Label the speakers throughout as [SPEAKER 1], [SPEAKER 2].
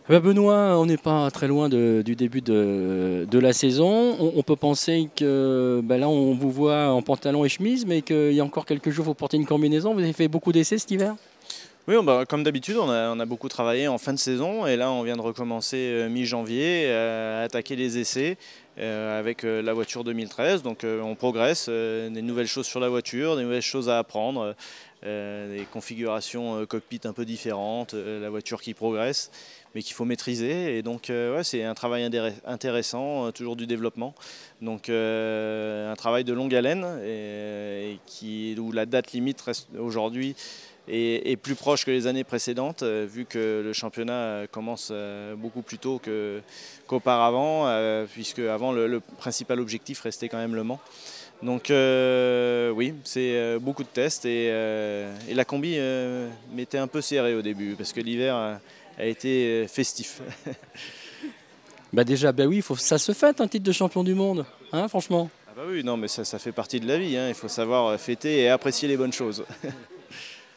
[SPEAKER 1] Benoît, on n'est pas très loin du début de la saison. On peut penser que là, on vous voit en pantalon et chemise, mais qu'il y a encore quelques jours, vous portez une combinaison. Vous avez fait beaucoup d'essais cet hiver?
[SPEAKER 2] Oui, comme d'habitude, on a beaucoup travaillé en fin de saison et là on vient de recommencer mi-janvier à attaquer les essais avec la voiture 2013. Donc on progresse, des nouvelles choses sur la voiture, des nouvelles choses à apprendre, des configurations cockpit un peu différentes, la voiture qui progresse mais qu'il faut maîtriser. Et donc ouais, c'est un travail intéressant, toujours du développement. Donc un travail de longue haleine où la date limite reste aujourd'hui est plus proche que les années précédentes, vu que le championnat commence beaucoup plus tôt qu'auparavant, puisque avant le principal objectif restait quand même Le Mans. Donc oui, c'est beaucoup de tests et la combi m'était un peu serrée au début, parce que l'hiver a été festif.
[SPEAKER 1] Déjà, oui, ça se fête un titre de champion du monde, hein, franchement.
[SPEAKER 2] Ah bah oui, non, mais ça fait partie de la vie, hein. Il faut savoir fêter et apprécier les bonnes choses.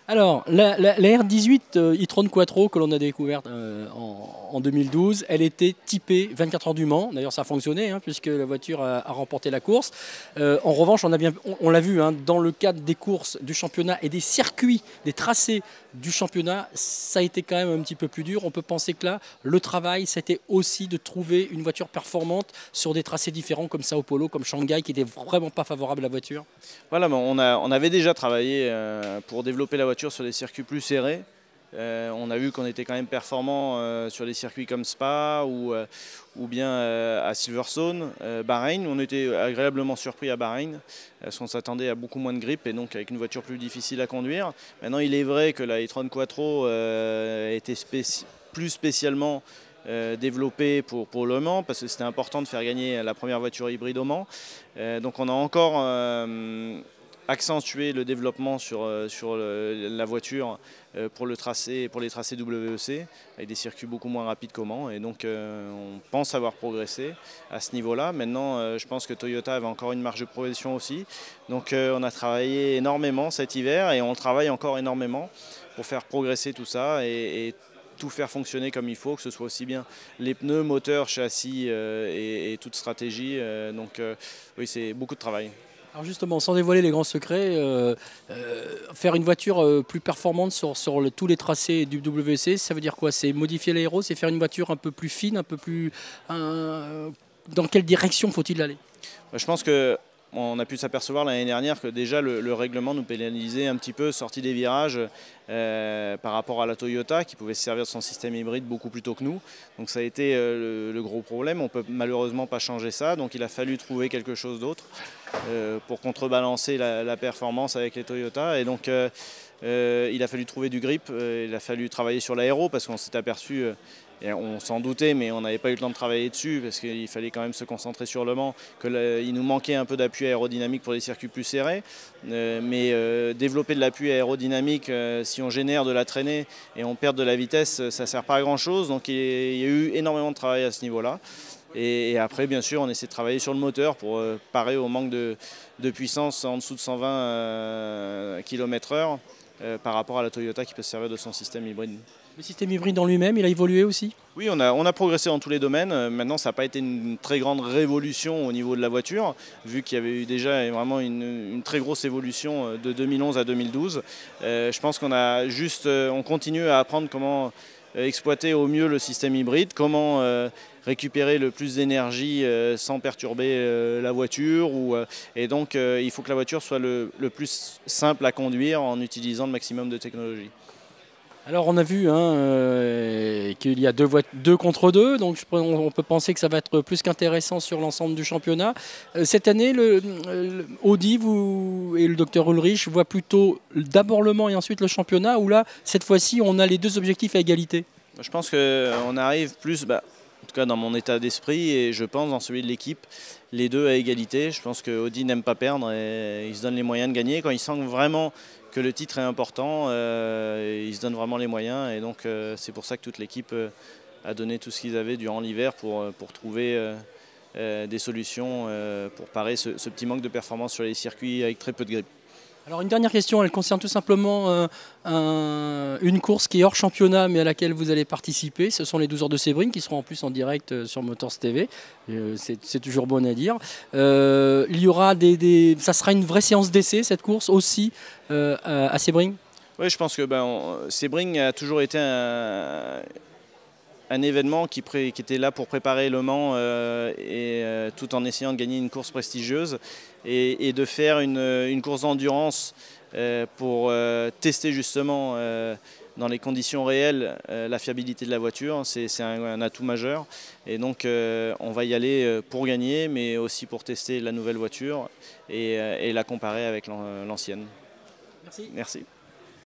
[SPEAKER 1] Alors, la R18 e-tron Quattro que l'on a découverte en 2012, elle était typée 24 heures du Mans. D'ailleurs, ça a fonctionné puisque la voiture a remporté la course. En revanche, on l'a vu dans le cadre des courses du championnat et des circuits, des tracés du championnat, ça a été quand même un petit peu plus dur. On peut penser que là, le travail, c'était aussi de trouver une voiture performante sur des tracés différents comme Sao Paulo, comme Shanghai, qui n'était vraiment pas favorable à la voiture.
[SPEAKER 2] Voilà, on avait déjà travaillé pour développer la voiture sur des circuits plus serrés. On a vu qu'on était quand même performant sur des circuits comme Spa ou bien à Silverstone, Bahreïn. On était agréablement surpris à Bahreïn, parce qu'on s'attendait à beaucoup moins de grippe et donc avec une voiture plus difficile à conduire. Maintenant, il est vrai que la e-tron Quattro était plus spécialement développée pour Le Mans, parce que c'était important de faire gagner la première voiture hybride au Mans. Donc on a encore accentuer le développement sur la voiture pour les tracés WEC, avec des circuits beaucoup moins rapides qu'au Mans. Et donc on pense avoir progressé à ce niveau-là. Maintenant, je pense que Toyota avait encore une marge de progression aussi. Donc on a travaillé énormément cet hiver et on travaille encore énormément pour faire progresser tout ça et tout faire fonctionner comme il faut, que ce soit aussi bien les pneus, moteurs, châssis et toute stratégie. Donc oui, c'est beaucoup de travail.
[SPEAKER 1] Alors justement, sans dévoiler les grands secrets, faire une voiture plus performante sur tous les tracés du WC, ça veut dire quoi? C'est modifier l'aéro, c'est faire une voiture un peu plus fine, un peu plus... dans quelle direction faut-il aller?
[SPEAKER 2] Je pense qu'on a pu s'apercevoir l'année dernière que déjà le règlement nous pénalisait un petit peu sorti des virages par rapport à la Toyota, qui pouvait se servir de son système hybride beaucoup plus tôt que nous. Donc ça a été le gros problème. On ne peut malheureusement pas changer ça, donc il a fallu trouver quelque chose d'autre pour contrebalancer la performance avec les Toyota. Et donc il a fallu trouver du grip, il a fallu travailler sur l'aéro, parce qu'on s'est aperçu, et on s'en doutait, mais on n'avait pas eu le temps de travailler dessus, parce qu'il fallait quand même se concentrer sur Le Mans, qu'il nous manquait un peu d'appui aérodynamique pour les circuits plus serrés. Mais développer de l'appui aérodynamique, si on génère de la traînée et on perd de la vitesse, ça ne sert pas à grand chose. Donc il y a eu énormément de travail à ce niveau-là. Et après, bien sûr, on essaie de travailler sur le moteur pour parer au manque de puissance en dessous de 120 km/h par rapport à la Toyota, qui peut se servir de son système hybride.
[SPEAKER 1] Le système hybride en lui-même, il a évolué aussi?
[SPEAKER 2] Oui, on a progressé dans tous les domaines. Maintenant, ça n'a pas été une très grande révolution au niveau de la voiture, vu qu'il y avait eu déjà vraiment une très grosse évolution de 2011 à 2012. Je pense on continue à apprendre comment exploiter au mieux le système hybride, comment récupérer le plus d'énergie sans perturber la voiture. Et donc, il faut que la voiture soit le plus simple à conduire en utilisant le maximum de technologie.
[SPEAKER 1] Alors on a vu qu'il y a deux contre deux, donc on peut penser que ça va être plus qu'intéressant sur l'ensemble du championnat. Cette année, Audi et le docteur Ulrich voient plutôt d'abord Le Mans et ensuite le championnat, où là, cette fois-ci, on a les deux objectifs à égalité.
[SPEAKER 2] Je pense qu'on arrive plus, en tout cas dans mon état d'esprit, et je pense dans celui de l'équipe, les deux à égalité. Je pense que Audi n'aime pas perdre et il se donne les moyens de gagner. Quand il sent vraiment que le titre est important, il se donne vraiment les moyens. Et donc c'est pour ça que toute l'équipe a donné tout ce qu'ils avaient durant l'hiver pour trouver des solutions pour parer ce petit manque de performance sur les circuits avec très peu de grippe.
[SPEAKER 1] Alors une dernière question, elle concerne tout simplement une course qui est hors championnat mais à laquelle vous allez participer. Ce sont les 12 heures de Sebring qui seront en plus en direct sur Motors TV. C'est toujours bon à dire. Il y aura ça sera une vraie séance d'essai cette course aussi à Sebring.
[SPEAKER 2] Oui, je pense que Sebring a toujours été un événement qui était là pour préparer Le Mans tout en essayant de gagner une course prestigieuse et de faire une course d'endurance pour tester justement dans les conditions réelles la fiabilité de la voiture. C'est un atout majeur et donc on va y aller pour gagner mais aussi pour tester la nouvelle voiture et la comparer avec l'ancienne.
[SPEAKER 1] Merci.
[SPEAKER 2] Merci.